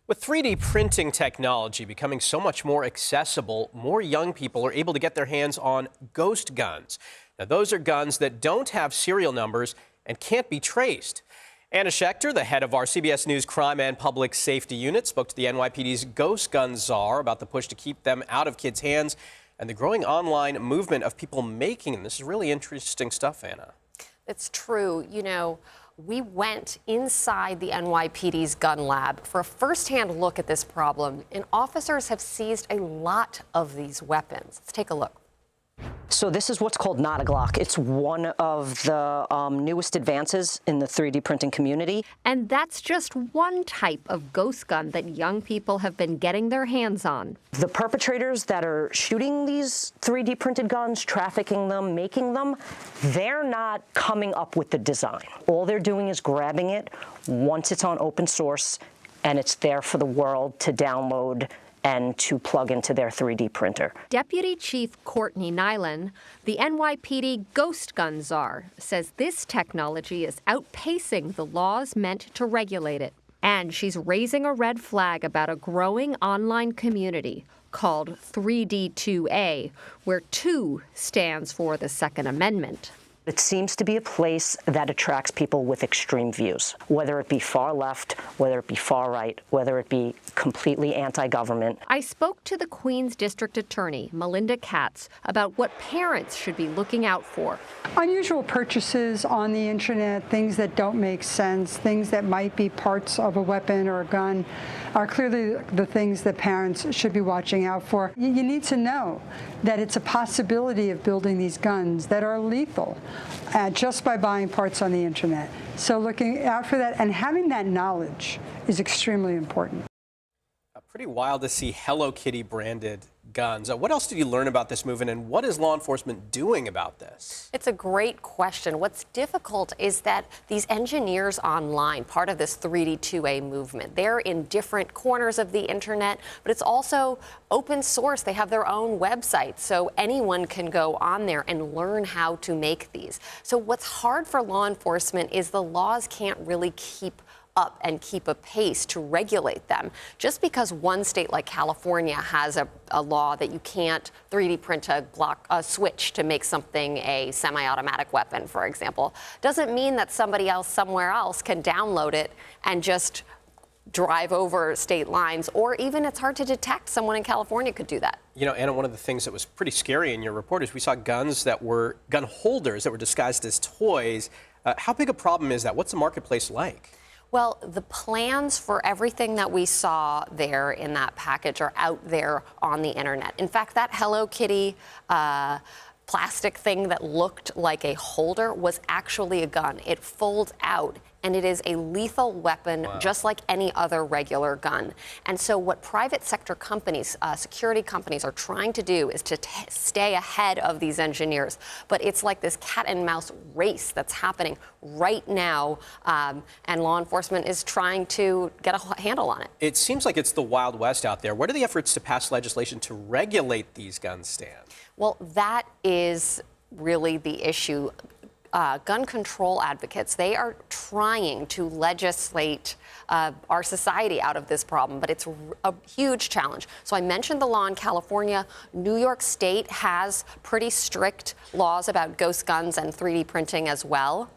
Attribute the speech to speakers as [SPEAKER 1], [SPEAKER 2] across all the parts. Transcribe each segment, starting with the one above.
[SPEAKER 1] With 3D printing technology becoming so much more accessible, more young people are able to get their hands on ghost guns. Now, those are guns that don't have serial numbers and can't be traced. Anna Schecter, the head of our CBS News Crime and Public Safety Unit, spoke to the NYPD's Ghost Gun Czar about the push to keep them out of kids' hands and the growing online movement of people making them. This is really interesting stuff, Anna.
[SPEAKER 2] It's true. You know, we went inside the NYPD's gun lab for a first-hand look at this problem, and officers have seized a lot of these weapons. Let's take a look.
[SPEAKER 3] So this is what's called not a Glock. It's one of the newest advances in the 3D printing community.
[SPEAKER 4] And that's just one type of ghost gun that young people have been getting their hands on.
[SPEAKER 3] The perpetrators that are shooting these 3D printed guns, trafficking them, making them, they're not coming up with the design. All they're doing is grabbing it once it's on open source and it's there for the world to download and to plug into their 3D printer.
[SPEAKER 4] Deputy Chief Courtney Nyland, the NYPD Ghost Gun Czar, says this technology is outpacing the laws meant to regulate it. And she's raising a red flag about a growing online community called 3D-2A, where 2 stands for the Second Amendment.
[SPEAKER 3] It seems to be a place that attracts people with extreme views, whether it be far left, whether it be far right, whether it be completely anti-government.
[SPEAKER 4] I spoke to the Queens District Attorney, Melinda Katz, about what parents should be looking out for.
[SPEAKER 5] Unusual purchases on the internet, things that don't make sense, things that might be parts of a weapon or a gun, are clearly the things that parents should be watching out for. You need to know that it's a possibility of building these guns that are lethal just by buying parts on the internet. So looking out for that and having that knowledge is extremely important.
[SPEAKER 1] Pretty wild to see Hello Kitty branded guns. What else did you learn about this movement, and what is law enforcement doing about this?
[SPEAKER 2] It's a great question. What's difficult is that these engineers online, part of this 3D-2A movement, they're in different corners of the internet, but it's also open source. They have their own website, so anyone can go on there and learn how to make these. So what's hard for law enforcement is the laws can't really keep up and keep a pace to regulate them. Just because one state like California has a law that you can't 3D print a switch to make something a semi-automatic weapon, for example, doesn't mean that somebody else somewhere else can download it and just drive over state lines, or even it's hard to detect. Someone in California could do that.
[SPEAKER 1] You know, Anna, one of the things that was pretty scary in your report is we saw guns that were gun holders that were disguised as toys. How big a problem is that? What's the marketplace like?
[SPEAKER 2] Well, the plans for everything that we saw there in that package are out there on the internet. In fact, that Hello Kitty plastic thing that looked like a holder was actually a gun. It folds out, and it is a lethal weapon. Wow. Just like any other regular gun. And so what private sector companies, security companies are trying to do is to stay ahead of these engineers. But it's like this cat and mouse race that's happening right now, and law enforcement is trying to get a handle on it.
[SPEAKER 1] It seems like it's the Wild West out there. What are the efforts to pass legislation to regulate these gun stands?
[SPEAKER 2] Well, that is really the issue. Gun control advocates, they are trying to legislate our society out of this problem, but it's a huge challenge. So I mentioned the law in California. New York State has pretty strict laws about ghost guns and 3D printing as well.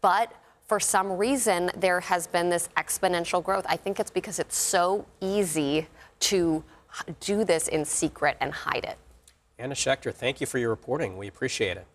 [SPEAKER 2] But for some reason, there has been this exponential growth. I think it's because it's so easy to do this in secret and hide it.
[SPEAKER 1] Anna Schecter, thank you for your reporting. We appreciate it.